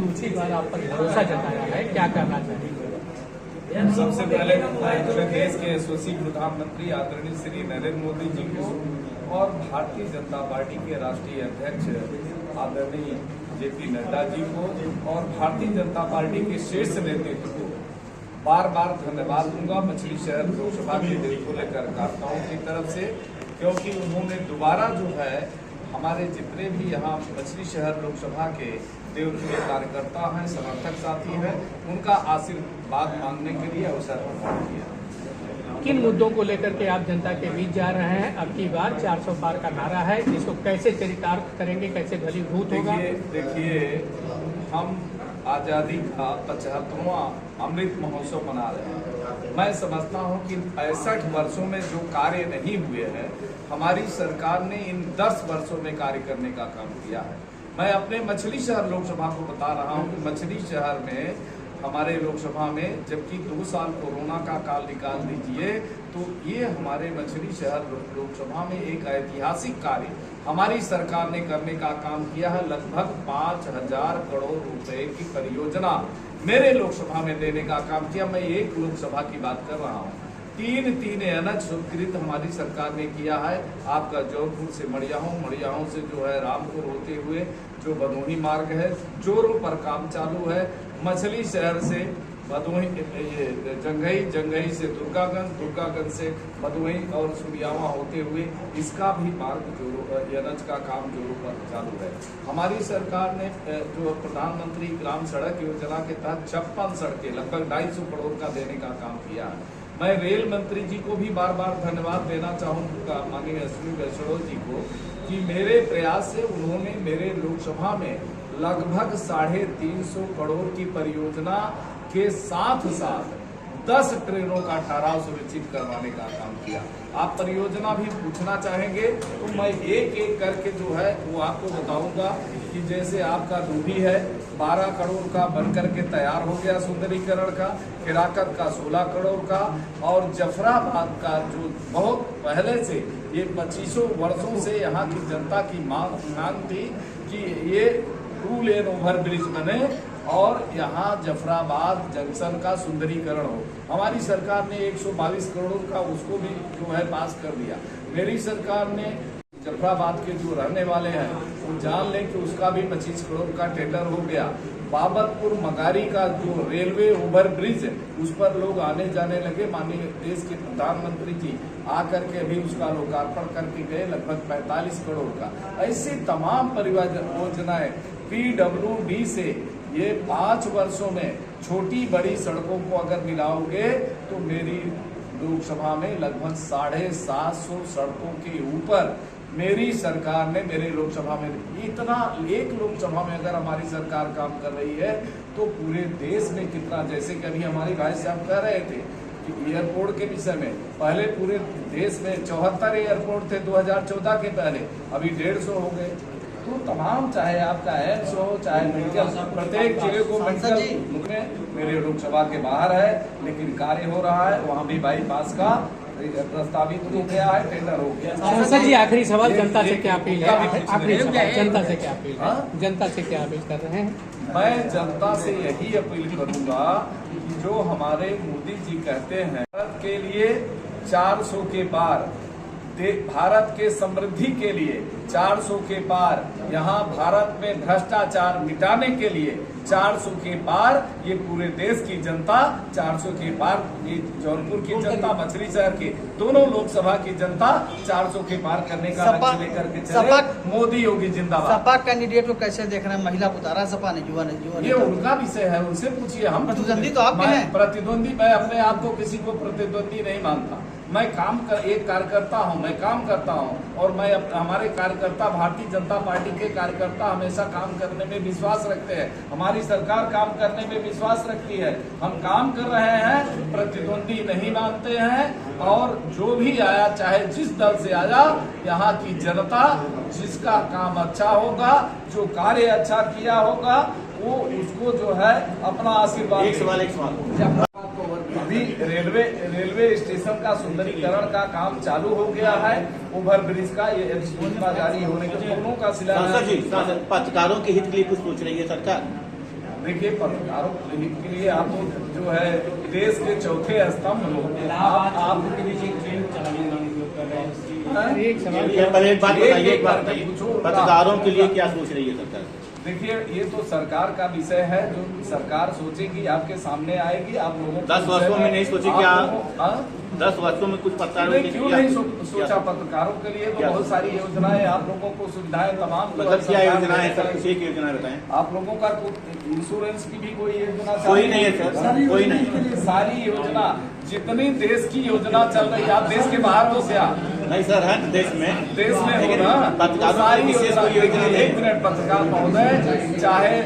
दूसरी बार आप पर भरोसा जताया है, क्या करना चाहेंगे? सबसे पहले पूरे देश के यशस्वी प्रधानमंत्री आदरणीय श्री नरेंद्र मोदी जी को और भारतीय जनता पार्टी के राष्ट्रीय अध्यक्ष आदरणीय जेपी नड्डा जी को और भारतीय जनता पार्टी के शीर्ष नेतृत्व को बार बार धन्यवाद दूंगा मछली शहर लोकसभा के दिल को लेकर कार्यकर्ताओं की तरफ से, क्योंकि उन्होंने दोबारा जो है हमारे जितने भी यहाँ मछली शहर लोकसभा के देवप्रिय कार्यकर्ता हैं, समर्थक साथी हैं, उनका आशीर्वाद मांगने के लिए अवसर प्रदान किया। किन मुद्दों को लेकर के आप जनता के बीच जा रहे हैं? अब की बार 400 पार का नारा है, इसको कैसे चरितार्थ करेंगे, कैसे फलीभूत होगा? देखिए, हम आजादी का 75वां अमृत महोत्सव मना रहे हैं। मैं समझता हूं कि 65 वर्षों में जो कार्य नहीं हुए हैं, हमारी सरकार ने इन 10 वर्षों में कार्य करने का काम किया है। मैं अपने मछली शहर लोकसभा को बता रहा हूं कि मछली शहर में हमारे लोकसभा में जबकि 2 साल कोरोना का काल निकाल दीजिए, तो ये हमारे मछली शहर लोकसभा में एक ऐतिहासिक कार्य हमारी सरकार ने करने का काम किया है। लगभग 5000 करोड़ रुपए की परियोजना मेरे लोकसभा में देने का काम किया। मैं एक लोकसभा की बात कर रहा हूँ। 3 एनएच स्वीकृत हमारी सरकार ने किया है। आपका जौनपुर से मड़ियाहों से जो है रामपुर होते हुए जो भदोही मार्ग है, जोरों पर काम चालू है। मछली शहर से भदोही, ये जंघई से दुर्गागंज से भदोही और सुबियावा होते हुए इसका भी मार्ग एनएच का काम जोरों पर चालू है। हमारी सरकार ने जो प्रधानमंत्री ग्राम सड़क योजना के तहत 56 सड़कें लगभग 250 करोड़ का देने का काम किया है। मैं रेल मंत्री जी को भी बार बार धन्यवाद देना चाहूँगा, माननीय अश्विनी वैष्णव जी को, कि मेरे प्रयास से उन्होंने मेरे लोकसभा में लगभग 350 करोड़ की परियोजना के साथ 10 ट्रेनों का ठहराव सुनिश्चित करवाने का काम किया। आप परियोजना भी पूछना चाहेंगे तो मैं एक एक करके जो है वो आपको बताऊंगा कि जैसे आपका डूबी है 12 करोड़ का बनकर के तैयार हो गया सुंदरीकरण का, हिराकत का 16 करोड़ का, और जफराबाद का जो बहुत पहले से ये 25 वर्षों से यहाँ की जनता की मांग थी कि ये 2 लेन ओवर ब्रिज बने और यहाँ जफराबाद जंक्शन का सुंदरीकरण हो। हमारी सरकार ने 122 करोड़ का उसको भी जो है पास कर दिया। मेरी सरकार ने जफराबाद के जो रहने वाले हैं वो जान लें कि उसका भी 25 करोड़ का टेंडर हो गया। बाबतपुर मगारी का जो रेलवे ओवर ब्रिज है उस पर लोग आने जाने लगे। माननीय देश के प्रधानमंत्री जी आकर के भी उसका लोकार्पण करके गए, लगभग 45 करोड़ का। ऐसी तमाम परियोजनाएं PWD से ये 5 वर्षों में छोटी बड़ी सड़कों को अगर मिलाओगे तो मेरी लोकसभा में लगभग 750 सड़कों के ऊपर मेरी सरकार ने मेरे लोकसभा में इतना, एक लोकसभा में अगर हमारी सरकार काम कर रही है तो पूरे देश में कितना, जैसे कि अभी हमारी भाई साहब कह रहे थे कि एयरपोर्ट के विषय में पहले पूरे देश में 74 एयरपोर्ट थे 2014 के पहले, अभी 150 हो गए। तो तमाम, चाहे आपका एम्स हो चाहे मेडिकल, प्रत्येक जिले को मेडिकल में मेरे लोकसभा के बाहर है, लेकिन कार्य हो रहा है। वहाँ भी बाईपास का प्रस्तावित हो गया है, टेंडर हो गया। सांसद जी, आखिरी सवाल, जनता से क्या अपील है? आखिरी सवाल, जनता से क्या अपील है? जनता से क्या अपील कर रहे हैं? मैं जनता से यही अपील करूंगा कि जो हमारे मोदी जी कहते हैं भारत के लिए 400 के पार, भारत के समृद्धि के लिए 400 के पार, यहाँ भारत में भ्रष्टाचार मिटाने के लिए 400 के पार, ये पूरे देश की जनता 400 के पार, ये जौनपुर की जनता, मछली शहर की दोनों लोकसभा की जनता 400 के पार करने का लक्ष्य लेकर के चले। मोदी योगी जिंदाबाद। सपा कैंडिडेट को कैसे देख रहे हैं? महिला को उतारा सपा ने, युवा ने, ये उनका विषय है, उनसे पूछिए। हम प्रतिद्वंदी तो आपके हैं। प्रतिद्वंदी, मैं अपने आप को किसी को प्रतिद्वंदी नहीं मानता। मैं एक कार्यकर्ता हूं, मैं काम करता हूं, और मैं हमारे कार्यकर्ता, भारतीय जनता पार्टी के कार्यकर्ता हमेशा काम करने में विश्वास रखते हैं। हमारी सरकार काम करने में विश्वास रखती है। हम काम कर रहे हैं, प्रतिद्वंदी नहीं मानते हैं, और जो भी आया, चाहे जिस दल से आया, यहाँ की जनता जिसका काम अच्छा होगा, जो कार्य अच्छा किया होगा, वो उसको जो है अपना आशीर्वाद। एक सवाल अभी रेलवे स्टेशन का सुंदरीकरण का काम चालू हो गया है। ओवर ब्रिज का ये अधिसूचना जारी होने के दोनों का शिलान्यास। पत्रकारों के हित के लिए कुछ सोच रही है सरकार? देखिए, पत्रकारों के लिए आप जो है देश के चौथे स्तंभ हो। आप एक सवाल ये पहले एक बात बताइए, एक बात करके बताइए, पूछो। पत्रकारों के लिए क्या सोच रही है सरकार? देखिए, ये तो सरकार का विषय है, जो सरकार सोचेगी आपके सामने आएगी। आप लोगों 10 वर्षों में नहीं सोची क्या? आप लोगों- 10 वर्षों में कुछ पत्रकारों के लिए क्यों नहीं सोचा? पत्रकारों के लिए तो क्या? बहुत सारी योजनाएं, आप लोगों को सुविधाएं तमाम जो है मतलब क्या सरकार योजना है ने सर? कुछ एक योजना बताएं। आप लोगों का इंश्योरेंस की भी कोई योजना कोई नहीं है सर, कोई नहीं। सारी योजना, जितनी देश की योजना चल रही है, आप देश के बाहर हो क्या? नहीं सर, है तो देश में हो लेकिन ना, पत्रकारों तो सारी की विशेष कोई योजना देखिए, नहीं। एक मिनट, पत्रकार महोदय, चाहे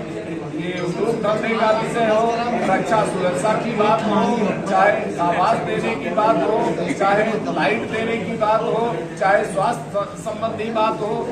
ये उद्योग धंधे का विषय हो, रक्षा सुरक्षा की बात हो, चाहे आवास देने की बात हो, चाहे लाइट देने की बात हो, चाहे स्वास्थ्य संबंधी बात हो,